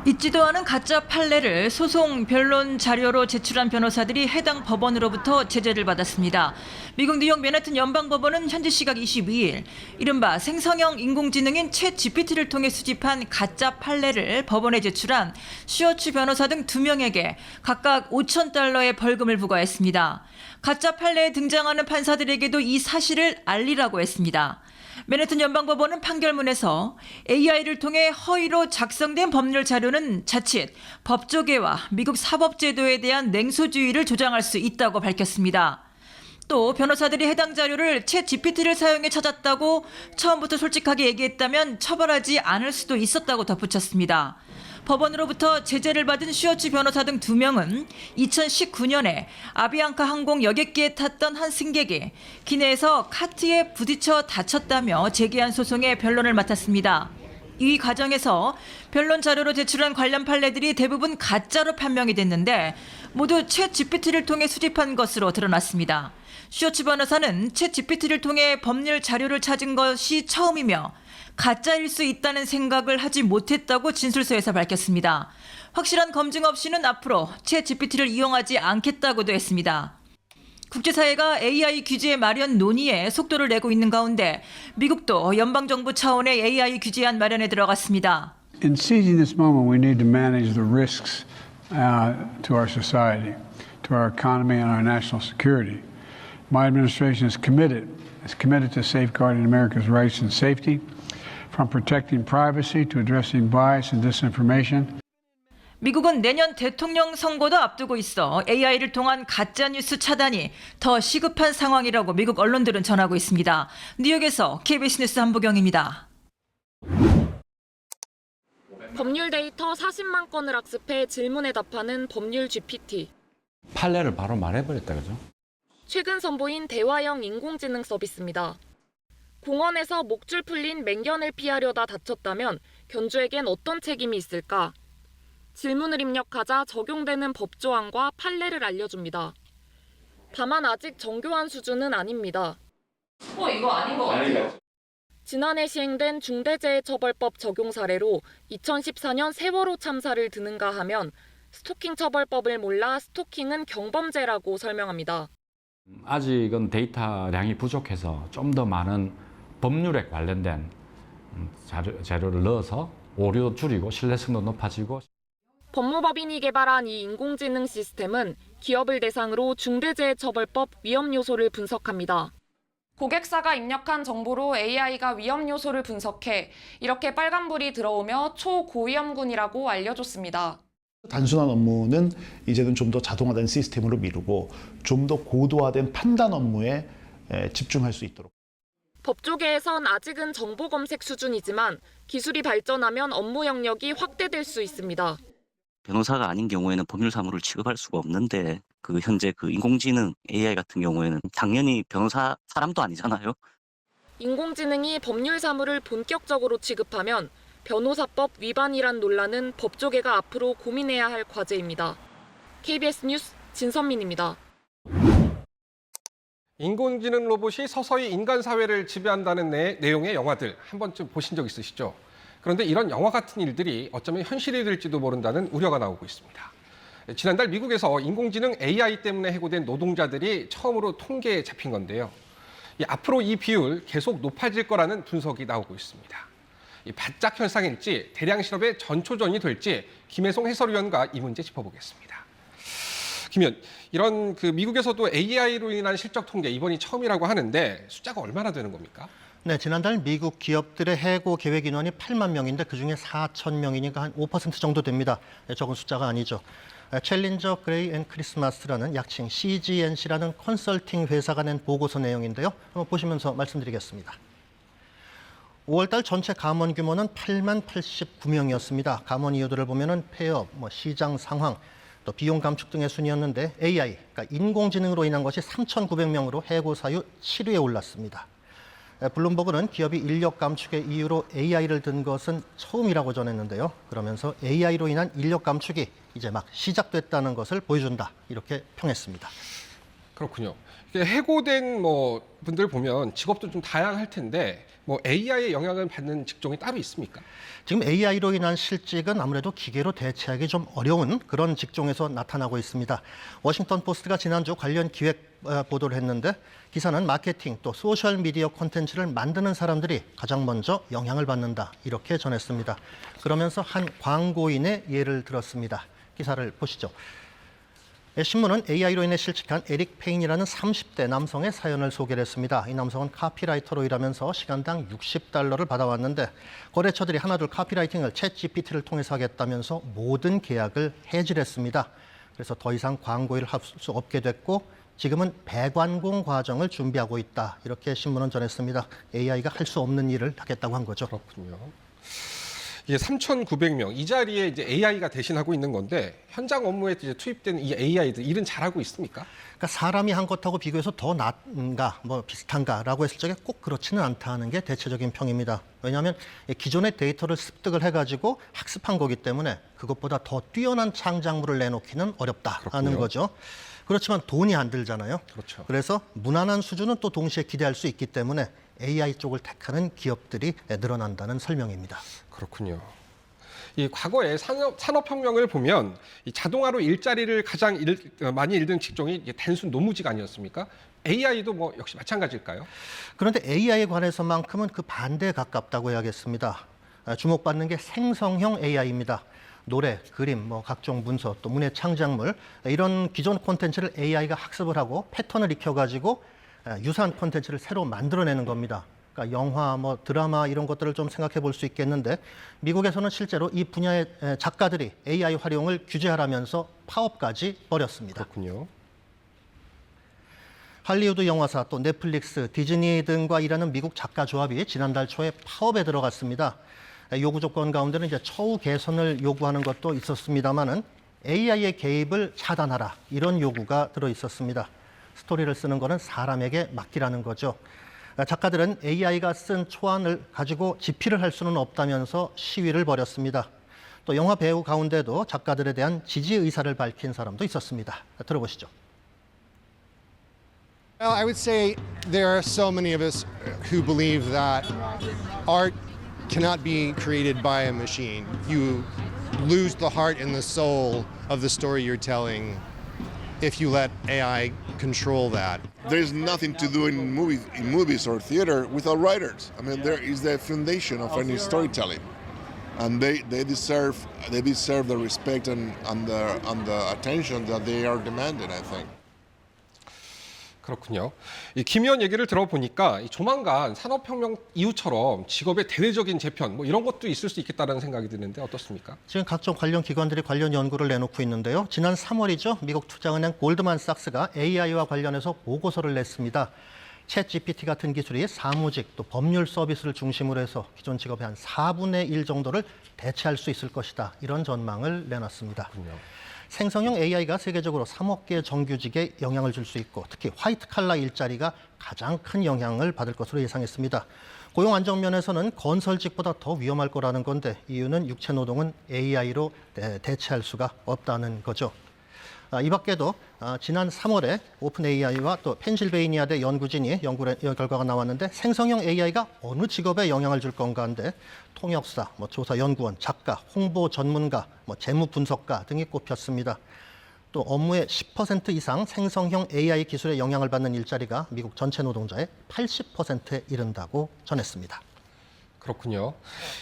있지도 않은 가짜 판례를 소송 변론 자료로 제출한 변호사들이 해당 법원으로부터 제재를 받았습니다. 미국 뉴욕 맨해튼 연방법원은 현지 시각 22일 이른바 생성형 인공지능인 챗 GPT를 통해 수집한 가짜 판례를 법원에 제출한 슈어츠 변호사 등 2명에게 각각 $5,000의 벌금을 부과했습니다. 가짜 판례에 등장하는 판사들에게도 이 사실을 알리라고 했습니다. 맨해튼 연방법원은 판결문에서 AI를 통해 허위로 작성된 법률 자료는 자칫 법조계와 미국 사법제도에 대한 냉소주의를 조장할 수 있다고 밝혔습니다. 또 변호사들이 해당 자료를 챗 GPT를 사용해 찾았다고 처음부터 솔직하게 얘기했다면 처벌하지 않을 수도 있었다고 덧붙였습니다. 법원으로부터 제재를 받은 슈어츠 변호사 등 2명은 2019년에 아비앙카 항공 여객기에 탔던 한 승객이 기내에서 카트에 부딪혀 다쳤다며 제기한 소송의 변론을 맡았습니다. 이 과정에서 변론 자료로 제출한 관련 판례들이 대부분 가짜로 판명이 됐는데 모두 챗 GPT를 통해 수집한 것으로 드러났습니다. 슈어츠 변호사는 챗 GPT를 통해 법률 자료를 찾은 것이 처음이며 가짜일 수 있다는 생각을 하지 못했다고 진술서에서 밝혔습니다. 확실한 검증 없이는 앞으로 챗 GPT를 이용하지 않겠다고도 했습니다. 국제사회가 AI 규제 마련 논의에 속도를 내고 있는 가운데 미국도 연방정부 차원의 AI 규제안 마련에 들어갔습니다. In seizing this moment, we need to manage the risks to our society, to our economy and our national security. My administration is committed to safeguarding America's rights and safety, from protecting privacy to addressing bias and disinformation. 미국은 내년 대통령 선거도 앞두고 있어 AI를 통한 가짜뉴스 차단이 더 시급한 상황이라고 미국 언론들은 전하고 있습니다. 뉴욕에서 KBS 뉴스 한보경입니다. 법률 데이터 40만 건을 악습해 질문에 답하는 법률 GPT. 판례를 바로 말해버렸다, 그죠? 최근 선보인 대화형 인공지능 서비스입니다. 공원에서 목줄 풀린 맹견을 피하려다 다쳤다면 견주에겐 어떤 책임이 있을까? 질문을 입력하자 적용되는 법조항과 판례를 알려줍니다. 다만 아직 정교한 수준은 아닙니다. 이거 아닌 것 같아요. 지난해 시행된 중대재해처벌법 적용 사례로 2014년 세월호 참사를 드는가 하면 스토킹 처벌법을 몰라 스토킹은 경범죄라고 설명합니다. 아직은 데이터량이 부족해서 좀 더 많은 법률에 관련된 자료를 넣어서 오류도 줄이고 신뢰성도 높아지고. 법무법인이 개발한 이 인공지능 시스템은 기업을 대상으로 중대재해처벌법 위험 요소를 분석합니다. 고객사가 입력한 정보로 AI가 위험 요소를 분석해 이렇게 빨간불이 들어오며 초고위험군이라고 알려줬습니다. 단순한 업무는 이제는 좀 더 자동화된 시스템으로 미루고 좀 더 고도화된 판단 업무에 집중할 수 있도록. 법조계에선 아직은 정보 검색 수준이지만 기술이 발전하면 업무 영역이 확대될 수 있습니다. 변호사가 아닌 경우에는 법률사무를 취급할 수가 없는데 현재 인공지능 AI 같은 경우에는 당연히 변호사 사람도 아니잖아요. 인공지능이 법률사무를 본격적으로 취급하면 변호사법 위반이란 논란은 법조계가 앞으로 고민해야 할 과제입니다. KBS 뉴스 진선민입니다. 인공지능 로봇이 서서히 인간 사회를 지배한다는 내용의 영화들 한 번쯤 보신 적 있으시죠? 그런데 이런 영화 같은 일들이 어쩌면 현실이 될지도 모른다는 우려가 나오고 있습니다. 지난달 미국에서 인공지능 AI 때문에 해고된 노동자들이 처음으로 통계에 잡힌 건데요. 앞으로 이 비율 계속 높아질 거라는 분석이 나오고 있습니다. 바짝 현상일지 대량 실업의 전초전이 될지 김혜송 해설위원과 이 문제 짚어보겠습니다. 김 의원, 이런 미국에서도 AI로 인한 실적 통계 이번이 처음이라고 하는데 숫자가 얼마나 되는 겁니까? 네, 지난달 미국 기업들의 해고 계획 인원이 8만 명인데 그중에 4천 명이니까 한 5% 정도 됩니다. 적은 숫자가 아니죠. 챌린저 그레이 앤 크리스마스라는 약칭 CGNC라는 컨설팅 회사가 낸 보고서 내용인데요. 한번 보시면서 말씀드리겠습니다. 5월달 전체 감원 규모는 8만 89명이었습니다. 감원 이유들을 보면은 폐업, 시장 상황, 또 비용 감축 등의 순이었는데 AI, 그러니까 인공지능으로 인한 것이 3,900명으로 해고 사유 7위에 올랐습니다. 블룸버그는 기업이 인력 감축의 이유로 AI를 든 것은 처음이라고 전했는데요. 그러면서 AI로 인한 인력 감축이 이제 막 시작됐다는 것을 보여준다, 이렇게 평했습니다. 그렇군요. 이게 해고된 뭐 분들 보면 직업도 좀 다양할 텐데 뭐 AI의 영향을 받는 직종이 따로 있습니까? 지금 AI로 인한 실직은 아무래도 기계로 대체하기 좀 어려운 그런 직종에서 나타나고 있습니다. 워싱턴 포스트가 지난주 관련 기획 보도를 했는데 기사는 마케팅 또 소셜 미디어 콘텐츠를 만드는 사람들이 가장 먼저 영향을 받는다 이렇게 전했습니다. 그러면서 한 광고인의 예를 들었습니다. 기사를 보시죠. 신문은 AI로 인해 실직한 에릭 페인이라는 30대 남성의 사연을 소개를 했습니다. 이 남성은 카피라이터로 일하면서 시간당 $60를 받아왔는데 거래처들이 하나둘 카피라이팅을 챗GPT를 통해서 하겠다면서 모든 계약을 해지했습니다. 그래서 더 이상 광고일을 할 수 없게 됐고 지금은 배관공 과정을 준비하고 있다. 이렇게 신문은 전했습니다. AI가 할 수 없는 일을 하겠다고 한 거죠. 그렇군요. 이게 3,900명 이 자리에 이제 AI가 대신하고 있는 건데 현장 업무에 이제 투입된 이 AI들 일은 잘하고 있습니까? 그러니까 사람이 한 것하고 비교해서 더 낫은가, 뭐 비슷한가라고 했을 적에 꼭 그렇지는 않다는 게 대체적인 평입니다. 왜냐하면 기존의 데이터를 습득을 해가지고 학습한 거기 때문에 그것보다 더 뛰어난 창작물을 내놓기는 어렵다는 그렇군요. 거죠. 그렇지만 돈이 안 들잖아요. 그렇죠. 그래서 무난한 수준은 또 동시에 기대할 수 있기 때문에 AI 쪽을 택하는 기업들이 늘어난다는 설명입니다. 그렇군요. 이 과거에 산업혁명을 보면 이 자동화로 일자리를 가장 많이 잃는 직종이 이게 단순 노무직 아니었습니까? AI도 뭐 역시 마찬가지일까요? 그런데 AI에 관해서만큼은 그 반대에 가깝다고 해야겠습니다. 주목받는 게 생성형 AI입니다. 노래, 그림, 뭐 각종 문서, 또 문의 창작물 이런 기존 콘텐츠를 AI가 학습을 하고 패턴을 익혀가지고 유사한 콘텐츠를 새로 만들어내는 겁니다. 그러니까 영화, 뭐 드라마 이런 것들을 좀 생각해 볼 수 있겠는데 미국에서는 실제로 이 분야의 작가들이 AI 활용을 규제하라면서 파업까지 벌였습니다. 그렇군요. 할리우드 영화사 또 넷플릭스, 디즈니 등과 일하는 미국 작가 조합이 지난달 초에 파업에 들어갔습니다. 요구 조건 가운데는 이제 처우 개선을 요구하는 것도 있었습니다만은 AI의 개입을 차단하라 이런 요구가 들어 있었습니다. 스토리를 쓰는 거는 사람에게 맡기라는 거죠. 작가들은 AI가 쓴 초안을 가지고 집필을 할 수는 없다면서 시위를 벌였습니다. 또 영화 배우 가운데도 작가들에 대한 지지 의사를 밝힌 사람도 있었습니다. 들어보시죠. Well, I would say there are so many of us who believe that art cannot be created by a machine. You lose the heart and the soul of the story you're telling if you let AI control that. There's nothing to do in movies or theater without writers. I mean, there is the foundation of any storytelling, and they deserve the respect and the attention that they are demanding, I think. 그렇군요. 이 김 의원 얘기를 들어보니까 조만간 산업혁명 이후처럼 직업의 대대적인 재편 뭐 이런 것도 있을 수 있겠다는 생각이 드는데 어떻습니까? 지금 각종 관련 기관들이 관련 연구를 내놓고 있는데요. 지난 3월이죠. 미국 투자은행 골드만삭스가 AI와 관련해서 보고서를 냈습니다. 챗GPT 같은 기술이 사무직 또 법률 서비스를 중심으로 해서 기존 직업의 한 4분의 1 정도를 대체할 수 있을 것이다. 이런 전망을 내놨습니다. 그렇군요. 생성형 AI가 세계적으로 3억 개 정규직에 영향을 줄 수 있고 특히 화이트 칼라 일자리가 가장 큰 영향을 받을 것으로 예상했습니다. 고용 안정 면에서는 건설직보다 더 위험할 거라는 건데 이유는 육체 노동은 AI로 대체할 수가 없다는 거죠. 이 밖에도 지난 3월에 오픈 AI와 또 펜실베이니아대 연구진이 연구 결과가 나왔는데 생성형 AI가 어느 직업에 영향을 줄 건가인데 통역사, 조사 연구원, 작가, 홍보 전문가, 재무 분석가 등이 꼽혔습니다. 또 업무의 10% 이상 생성형 AI 기술에 영향을 받는 일자리가 미국 전체 노동자의 80%에 이른다고 전했습니다. 그렇군요.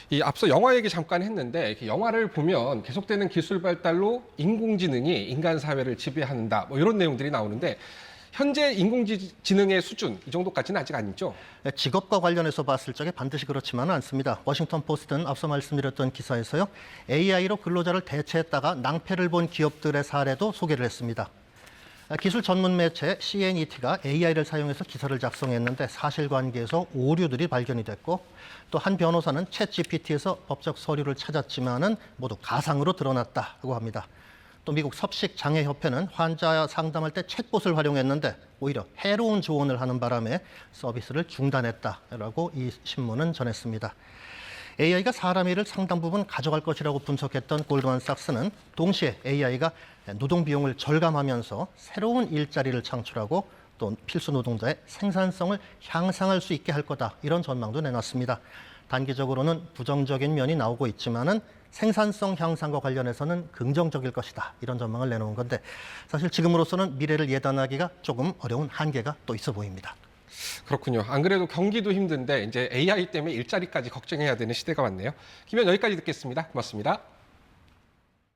이 앞서 영화 얘기 잠깐 했는데 영화를 보면 계속되는 기술 발달로 인공지능이 인간 사회를 지배한다. 뭐 이런 내용들이 나오는데 현재 인공지능의 수준 이 정도까지는 아직 아니죠? 직업과 관련해서 봤을 적에 반드시 그렇지만은 않습니다. 워싱턴 포스트는 앞서 말씀드렸던 기사에서요. AI로 근로자를 대체했다가 낭패를 본 기업들의 사례도 소개를 했습니다. 기술 전문 매체 CNET가 AI를 사용해서 기사를 작성했는데 사실관계에서 오류들이 발견이 됐고 또 한 변호사는 챗GPT에서 법적 서류를 찾았지만은 모두 가상으로 드러났다고 합니다. 또 미국 섭식장애협회는 환자 상담할 때 챗봇을 활용했는데 오히려 해로운 조언을 하는 바람에 서비스를 중단했다라고 이 신문은 전했습니다. AI가 사람 일을 상당 부분 가져갈 것이라고 분석했던 골드만삭스는 동시에 AI가 노동 비용을 절감하면서 새로운 일자리를 창출하고 또 필수 노동자의 생산성을 향상할 수 있게 할 거다. 이런 전망도 내놨습니다. 단기적으로는 부정적인 면이 나오고 있지만은 생산성 향상과 관련해서는 긍정적일 것이다. 이런 전망을 내놓은 건데 사실 지금으로서는 미래를 예단하기가 조금 어려운 한계가 또 있어 보입니다. 그렇군요. 안 그래도 경기도 힘든데 이제 AI 때문에 일자리까지 걱정해야 되는 시대가 왔네요. 김현 여기까지 듣겠습니다. 고맙습니다.